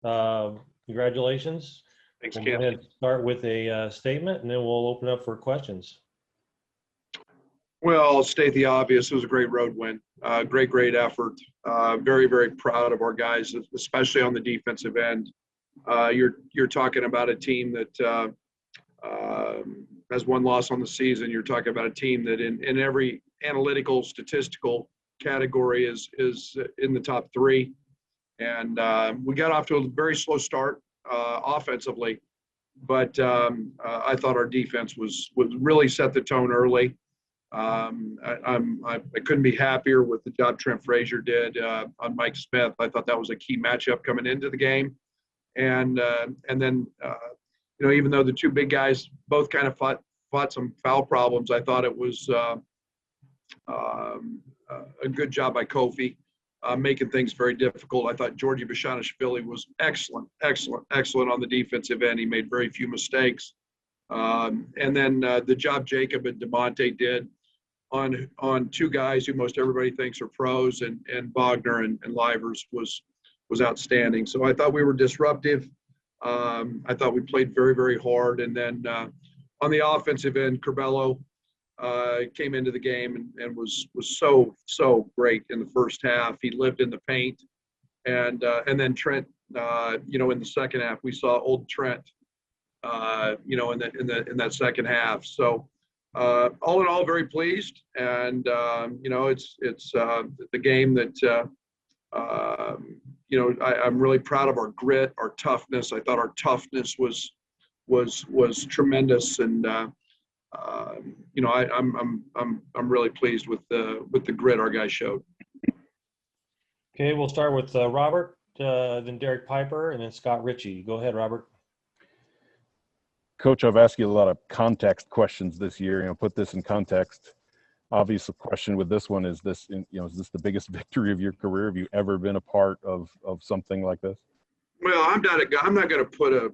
Congratulations. Thanks, We'll Cam. go ahead and start with a statement, and then we'll open up for questions. Well, I'll state the obvious. It was a great road win. Great effort. Very, very proud of our guys, especially on the defensive end. You're talking about a team that has one loss on the season. You're talking about a team that in every analytical, statistical category is in the top three. And we got off to a very slow start offensively, but I thought our defense was really set the tone early. I couldn't be happier with the job Trent Frazier did on Mike Smith. I thought that was a key matchup coming into the game, and then even though the two big guys both kind of fought some foul problems, I thought it was a good job by Kofi making things very difficult. I thought Georgi Bashanishvili was excellent on the defensive end. He made very few mistakes, and then the job Jacob and DeMonte did on two guys who most everybody thinks are pros, and Wagner and Livers was outstanding. So I thought we were disruptive. I thought we played very, very hard. And then on the offensive end, Curbelo came into the game and was so great in the first half. He lived in the paint, and then Trent, in the second half, we saw old Trent, in that second half. So all in all, very pleased, and it's the game that I'm really proud of our grit, our toughness. I thought our toughness was tremendous, and I'm really pleased with the grit our guys showed. Okay, we'll start with Robert, then Derek Piper, and then Scott Ritchie. Go ahead, Robert. Coach, I've asked you a lot of context questions this year. Put this in context. Obvious question with this one is this: is this the biggest victory of your career? Have you ever been a part of something like this? Well, I'm not going to put a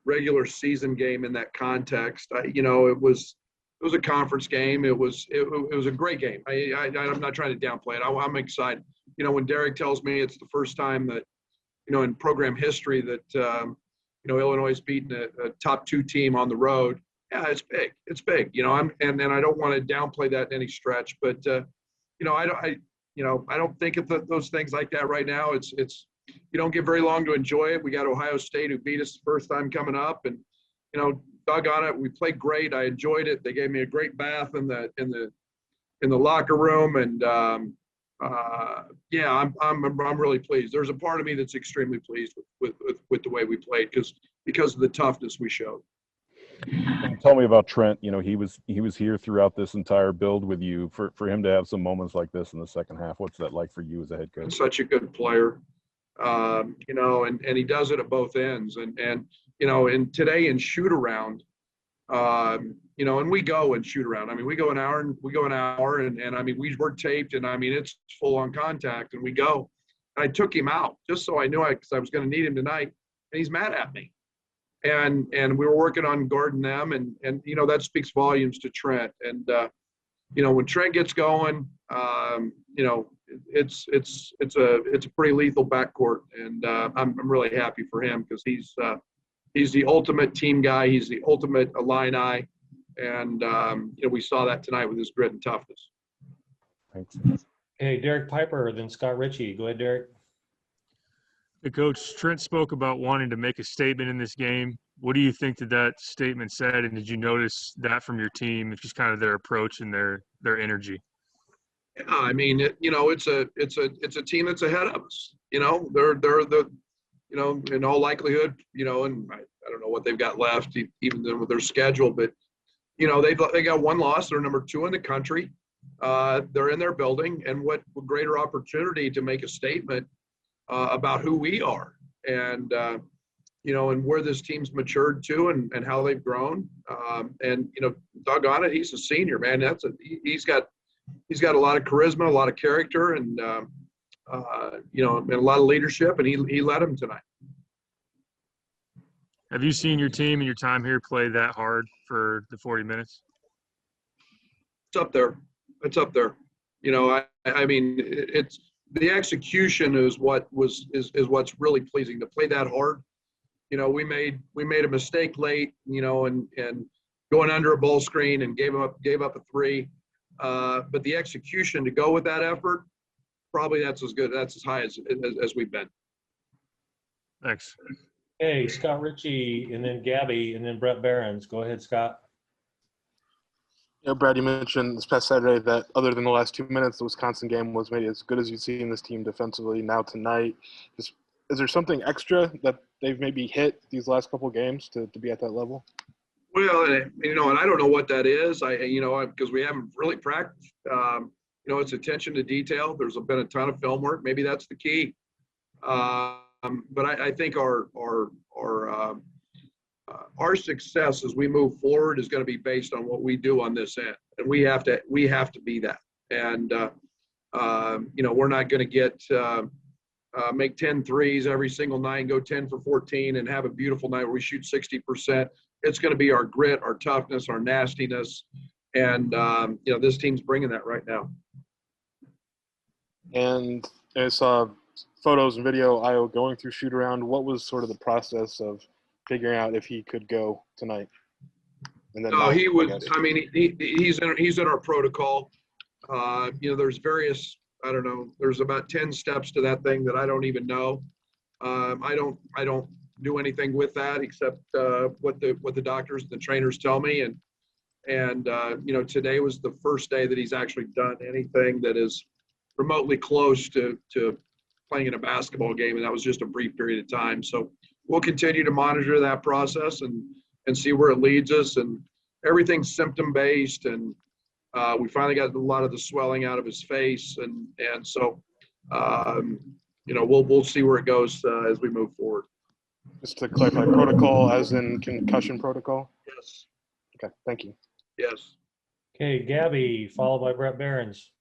regular season game in that context. It was a conference game. It was a great game. I'm not trying to downplay it. I'm excited. When Derek tells me it's the first time that in program history that Illinois has beaten a top two team on the road. Yeah, it's big. It's big. And I don't want to downplay that in any stretch, but I don't think of those things like that right now. It's you don't get very long to enjoy it. We got Ohio State, who beat us the first time coming up, and doggone it, we played great. I enjoyed it. They gave me a great bath in the locker room, and I'm really pleased. There's a part of me that's extremely pleased with the way we played because of the toughness we showed. Tell me about Trent. He was here throughout this entire build with you. For him to have some moments like this in the second half, what's that like for you as a head coach? Such a good player, and he does it at both ends. And today in shoot around, and we go and shoot around. I mean, we go an hour, and I mean, we're taped, and I mean, it's full on contact, and we go. And I took him out just so I knew because I was going to need him tonight, and he's mad at me. And we were working on guarding them, and that speaks volumes to Trent. And when Trent gets going, it's a pretty lethal backcourt, and I'm really happy for him because he's the ultimate team guy. He's the ultimate Illini, and we saw that tonight with his grit and toughness. Thanks. Hey, Derek Piper, then Scott Ritchie. Go ahead, Derek. Hey, Coach, Trent spoke about wanting to make a statement in this game. What do you think that statement said, and did you notice that from your team? It's just kind of their approach and their energy. Yeah, I mean, it's a team that's ahead of us. They're the in all likelihood, and I don't know what they've got left, even with their schedule, but they got one loss. They're number 2 in the country. They're in their building, and what greater opportunity to make a statement about who we are, and and where this team's matured to, and how they've grown. And doggone it, he's a senior, man. He's got a lot of charisma, a lot of character, and and a lot of leadership, and he led him tonight. Have you seen your team and your time here play that hard for the 40 minutes? It's up there. I mean, it's the execution is what's really pleasing, to play that hard. We made a mistake late, and going under a ball screen and gave up a three. But the execution to go with that effort, probably that's as high as we've been. Thanks. Okay, Scott Ritchie, and then Gabby, and then Brett Behrens. Go ahead, Scott. Brad, you mentioned this past Saturday that other than the last 2 minutes, the Wisconsin game was maybe as good as you've seen this team defensively. Now tonight, is there something extra that they've maybe hit these last couple of games to be at that level? Well, and I don't know what that is. Because we haven't really practiced. It's attention to detail. There's been a ton of film work. Maybe that's the key. But I think our success as we move forward is going to be based on what we do on this end, and we have to be that. And we're not going to make 10 threes every single night and go 10 for 14 and have a beautiful night where we shoot 60%. It's going to be our grit, our toughness, our nastiness, and this team's bringing that right now. And I saw photos and video Io going through shoot around. What was sort of the process of figuring out if he could go tonight? And then he would. I mean, he's in our protocol. There's various. I don't know. There's about 10 steps to that thing that I don't even know. I don't do anything with that except what the doctors and the trainers tell me. And today was the first day that he's actually done anything that is remotely close to playing in a basketball game, and that was just a brief period of time. So we'll continue to monitor that process and see where it leads us. And everything's symptom based, and we finally got a lot of the swelling out of his face, and so we'll see where it goes as we move forward. Just to clarify, protocol as in concussion protocol? Yes. Okay, thank you. Yes. Okay, Gabby, followed by Brett Behrens.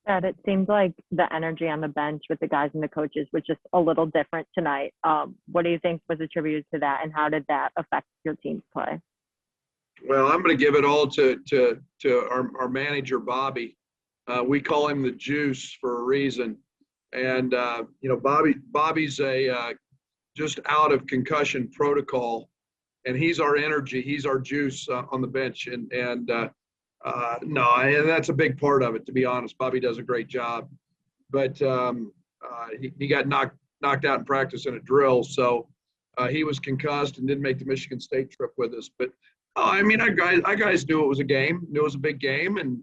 Brad, it seemed like the energy on the bench with the guys and the coaches was just a little different tonight. What do you think was attributed to that, and how did that affect your team's play? Well, I'm going to give it all to our manager, Bobby. We call him the Juice for a reason. And, Bobby's just out of concussion protocol, and he's our energy. He's our juice on the bench. And that's a big part of it, to be honest. Bobby does a great job. But he got knocked out in practice in a drill. So he was concussed and didn't make the Michigan State trip with us. But our guys knew it was a game, knew it was a big game, and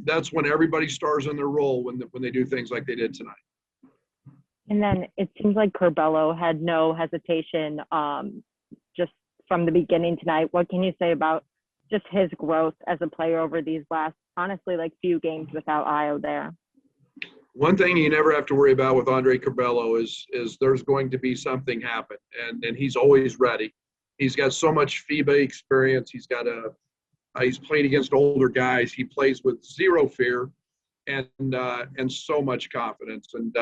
that's when everybody stars in their role when they do things like they did tonight. And then it seems like Curbelo had no hesitation just from the beginning tonight. What can you say about just his growth as a player over these last, honestly, few games without Io there? One thing you never have to worry about with Andre Curbelo is there's going to be something happen, and he's always ready. He's got so much FIBA experience. He's played against older guys. He plays with zero fear and so much confidence. And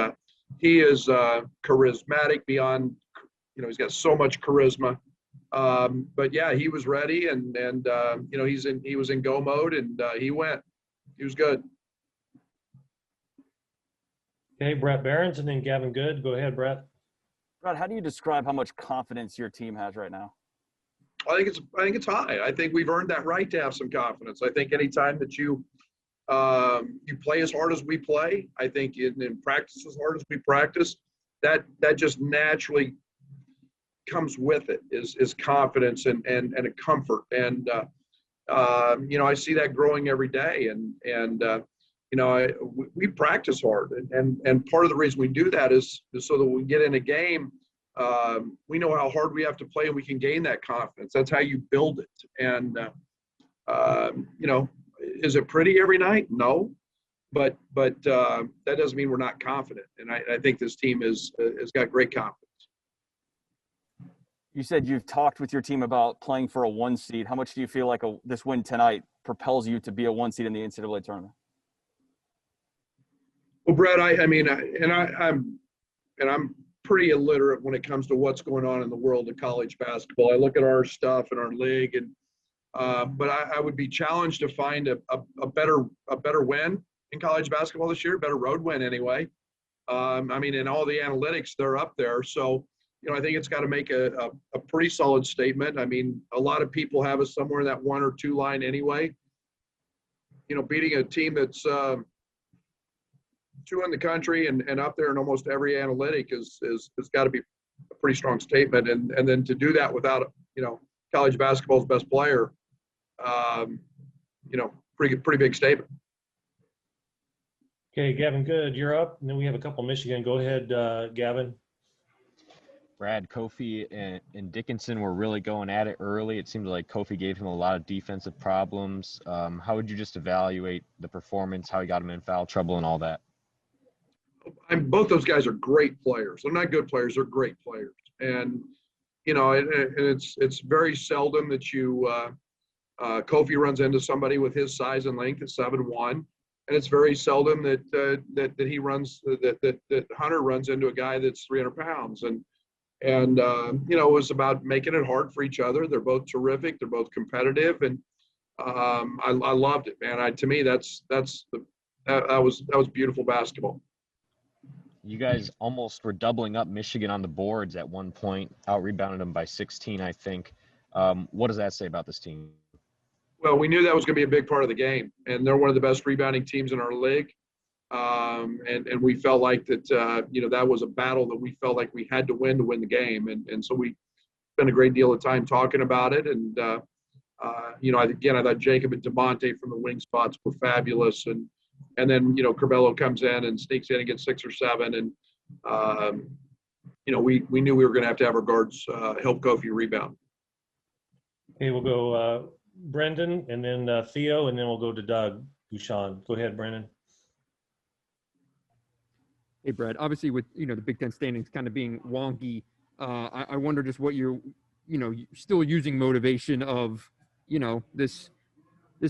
he is charismatic beyond, he's got so much charisma. But yeah, he was ready, and he was in go mode, and he went. He was good. Okay, Brett Behrens, and then Gavin Good. Go ahead, Brett. Brad, how do you describe how much confidence your team has right now? I think it's high. I think we've earned that right to have some confidence. I think anytime that you play as hard as we play, I think in practice as hard as we practice, that just naturally comes with it is confidence and a comfort. And I see that growing every day. And we practice hard. And part of the reason we do that is so that when we get in a game, we know how hard we have to play, and we can gain that confidence. That's how you build it. And, is it pretty every night? No, but that doesn't mean we're not confident. And I think this team has got great confidence. You said you've talked with your team about playing for a 1 seed. How much do you feel like this win tonight propels you to be a 1 seed in the NCAA tournament? Well, Brett, I'm pretty illiterate when it comes to what's going on in the world of college basketball. I look at our stuff in our league, and but I would be challenged to find a better win. in college basketball this year, better road win anyway. I mean, in all the analytics, they're up there. So, I think it's got to make a pretty solid statement. I mean, a lot of people have us somewhere in that 1 or 2 line anyway. Beating a team that's 2 in the country and up there in almost every analytic is got to be a pretty strong statement. And then to do that without, college basketball's best player, pretty big statement. Okay, Gavin, good. You're up. And then we have a couple Michigan. Go ahead, Gavin. Brad, Kofi and Dickinson were really going at it early. It seemed like Kofi gave him a lot of defensive problems. How would you just evaluate the performance, how he got him in foul trouble and all that? Both those guys are great players. They're not good players. They're great players. And, it's very seldom that Kofi runs into somebody with his size and length at 7'1". And it's very seldom that he runs, that Hunter runs into a guy that's 300 pounds. And it was about making it hard for each other. They're both terrific. They're both competitive. And I loved it, man. To me, that was beautiful basketball. You guys almost were doubling up Michigan on the boards at one point, out-rebounded them by 16, I think. What does that say about this team? Well, we knew that was going to be a big part of the game, and they're one of the best rebounding teams in our league. And we felt like that, that was a battle that we felt like we had to win the game. And so we spent a great deal of time talking about it. And, I thought Jacob and DeMonte from the wing spots were fabulous. And then, Curbelo comes in and sneaks in and gets 6 or 7. And, we knew we were going to have our guards help Kofi rebound. Okay, we'll go Brendan and then Theo, and then we'll go to Doug Bouchon. Go ahead, Brendan. Hey, Brad, obviously with, the Big Ten standings kind of being wonky, I wonder just what you're, still using motivation of, this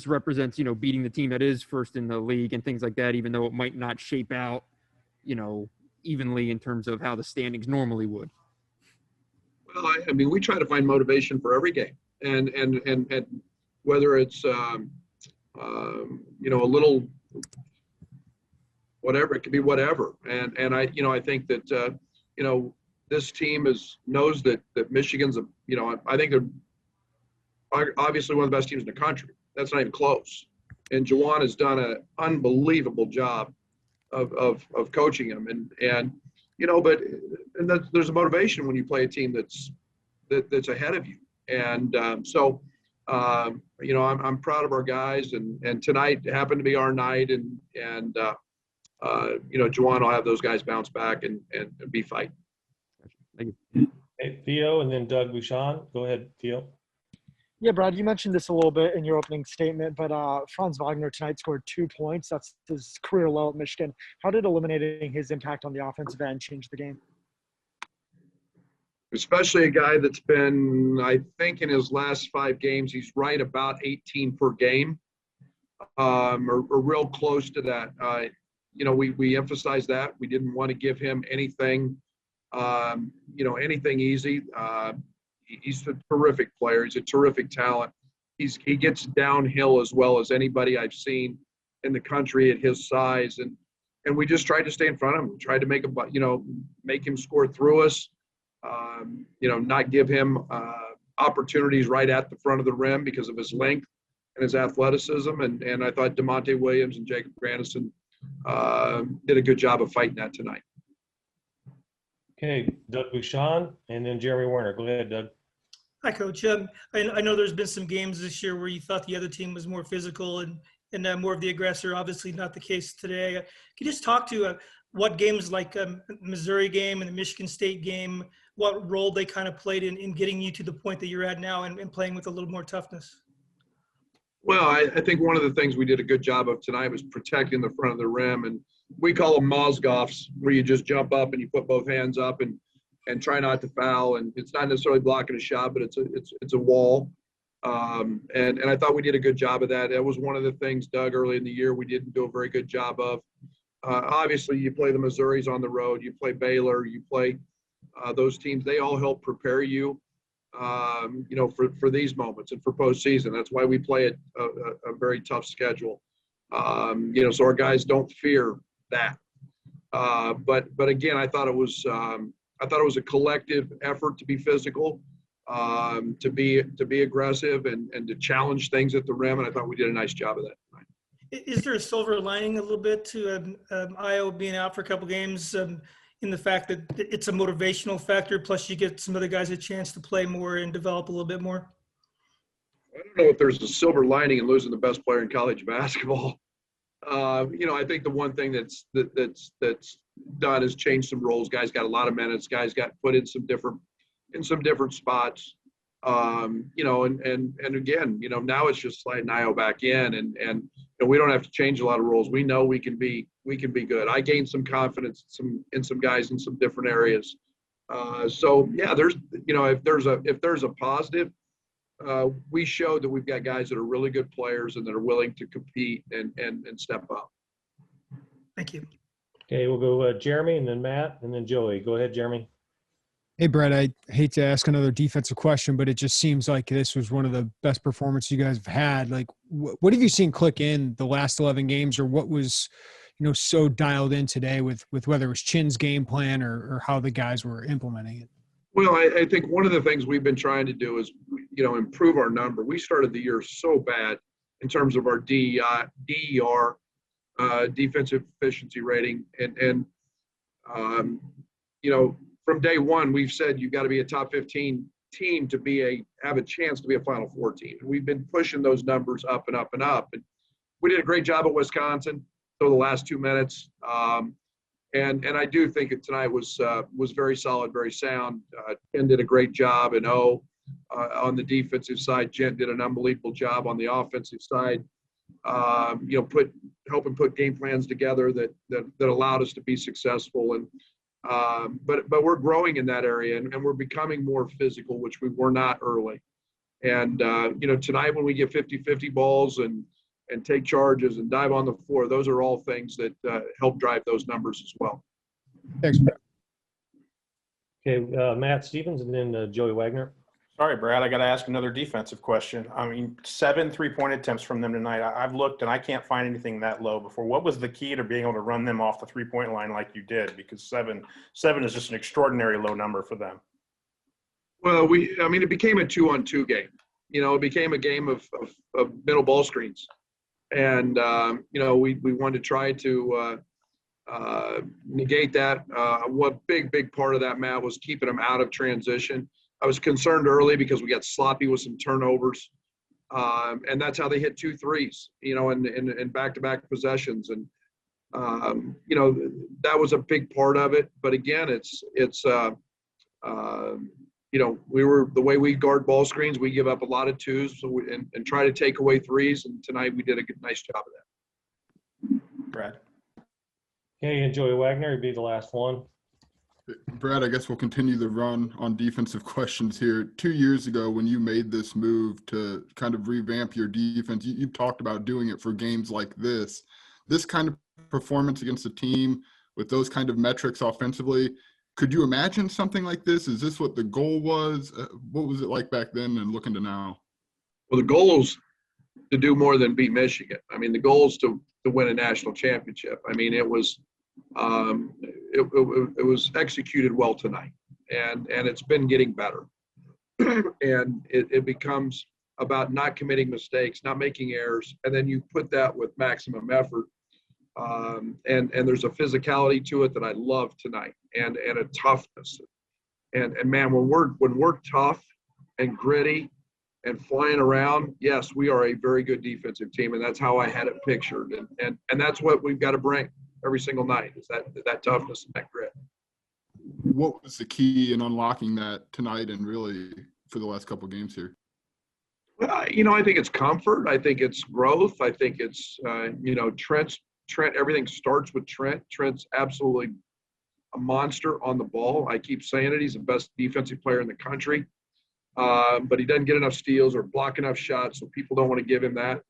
represents, beating the team that is first in the league and things like that, even though it might not shape out, evenly in terms of how the standings normally would. Well, I mean, we try to find motivation for every game, and whether it's, a little whatever, it could be whatever. And I think that, this team knows that Michigan's I think they're obviously one of the best teams in the country. That's not even close. And Juwan has done an unbelievable job of coaching him. And there's a motivation when you play a team that's ahead of you. And I'm proud of our guys. And tonight happened to be our night. And Juwan will have those guys bounce back and be fighting. Thank you. Hey, Theo, and then Doug Bouchon. Go ahead, Theo. Yeah, Brad, you mentioned this a little bit in your opening statement, but Franz Wagner tonight scored 2 points. That's his career low at Michigan. How did eliminating his impact on the offensive end change the game? Especially a guy that's been, I think in his last 5 games, he's right about 18 per game, or real close to that. We emphasized that. We didn't want to give him anything, anything easy. He's a terrific player. He's a terrific talent. He gets downhill as well as anybody I've seen in the country at his size. And we just tried to stay in front of him. We tried to make him score through us. Not give him opportunities right at the front of the rim because of his length and his athleticism. And I thought DeMonte Williams and Jacob Grandison did a good job of fighting that tonight. Okay, Doug Bouchon, and then Jeremy Warner. Go ahead, Doug. Hi, Coach. I know there's been some games this year where you thought the other team was more physical and more of the aggressor. Obviously not the case today. Can you just talk to what games like Missouri game and the Michigan State game, what role they kind of played in getting you to the point that you're at now and playing with a little more toughness? Well, I think one of the things we did a good job of tonight was protecting the front of the rim. And we call them Mozgoffs, where you just jump up and you put both hands up and try not to foul. And it's not necessarily blocking a shot, but it's a wall. And I thought we did a good job of that. That was one of the things, Doug, early in the year we didn't do a very good job of. Obviously, you play the Missouris on the road. You play Baylor. You play those teams. They all help prepare you, for these moments and for postseason. That's why we play a very tough schedule. So our guys don't fear that. But again, I thought it was a collective effort to be physical, to be aggressive and to challenge things at the rim, and I thought we did a nice job of that tonight. Is there a silver lining a little bit to Io being out for a couple games in the fact that it's a motivational factor, plus you get some other guys a chance to play more and develop a little bit more? I don't know if there's a silver lining in losing the best player in college basketball. I think the one thing that's done is change some roles. Guys got a lot of minutes. Guys got put in some different spots. And again, now it's just sliding Io back in, and we don't have to change a lot of roles. We know we can be good. I gained some confidence in some guys in some different areas. So yeah, if there's a positive, we showed that we've got guys that are really good players and that are willing to compete and step up. Thank you. Okay, we'll go Jeremy and then Matt and then Joey. Go ahead, Jeremy. Hey, Brad, I hate to ask another defensive question, but it just seems like this was one of the best performances you guys have had. Like, what have you seen click in the last 11 games, or what was, so dialed in today with whether it was Chin's game plan or how the guys were implementing it? Well, I think one of the things we've been trying to do is, improve our number. We started the year so bad in terms of our DER, defensive efficiency rating. And from day one, we've said you've got to be a top 15 team to have a chance to be a Final Four team. And we've been pushing those numbers up and up and up. And we did a great job at Wisconsin for the last 2 minutes. And I do think that tonight was very solid, very sound. Ken did a great job, and on the defensive side, Jen did an unbelievable job on the offensive side. Helping put game plans together that allowed us to be successful. And but we're growing in that area, and we're becoming more physical, which we were not early. And tonight when we get 50-50 balls and take charges and dive on the floor, those are all things that help drive those numbers as well. Thanks, Brad. Okay, Matt Stevens and then Joey Wagner. Sorry, Brad, I got to ask another defensive question. I mean, 7 3-point attempts from them tonight. I've looked and I can't find anything that low before. What was the key to being able to run them off the 3-point line like you did? Because seven is just an extraordinary low number for them. Well, it became a 2-on-2 game. It became a game of middle ball screens. And, we wanted to try to negate that. One big part of that, Matt, was keeping them out of transition. I was concerned early because we got sloppy with some turnovers. And that's how they hit 2 threes, in back-to-back possessions. And, that was a big part of it. But again, the way we guard ball screens, we give up a lot of 2s and try to take away 3s. And tonight we did a nice job of that. Brad. Okay, and Joey Wagner would be the last one. Brad, I guess we'll continue the run on defensive questions here. 2 years ago, when you made this move to kind of revamp your defense, you talked about doing it for games like this. This kind of performance against a team with those kind of metrics offensively, could you imagine something like this? Is this what the goal was? What was it like back then and looking to now? Well, the goal is to do more than beat Michigan. I mean, the goal is to win a national championship. I mean, it was executed well tonight, and it's been getting better. And it becomes about not committing mistakes, not making errors, and then you put that with maximum effort. And there's a physicality to it that I love tonight, and a toughness. And man, when we're tough and gritty and flying around, yes, we are a very good defensive team, and that's how I had it pictured. And that's what we've got to bring every single night, is that toughness and that grit. What was the key in unlocking that tonight and really for the last couple of games here? Well, I think it's comfort. I think it's growth. I think it's, Trent, everything starts with Trent. Trent's absolutely a monster on the ball. I keep saying it. He's the best defensive player in the country. But he doesn't get enough steals or block enough shots, so people don't want to give him that.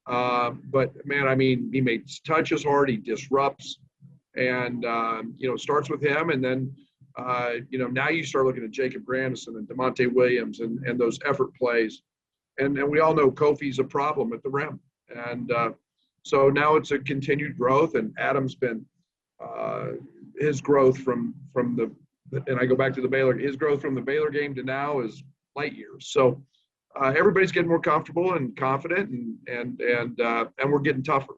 But, man, I mean, he makes touches hard. He disrupts. And, it starts with him. And then, now you start looking at Jacob Grandison and DeMonte Williams and those effort plays. And we all know Kofi's a problem at the rim. And So now it's a continued growth, and Adam's been his growth from the, and I go back to the Baylor, his growth from the Baylor game to now is light years. So everybody's getting more comfortable and confident, and we're getting tougher.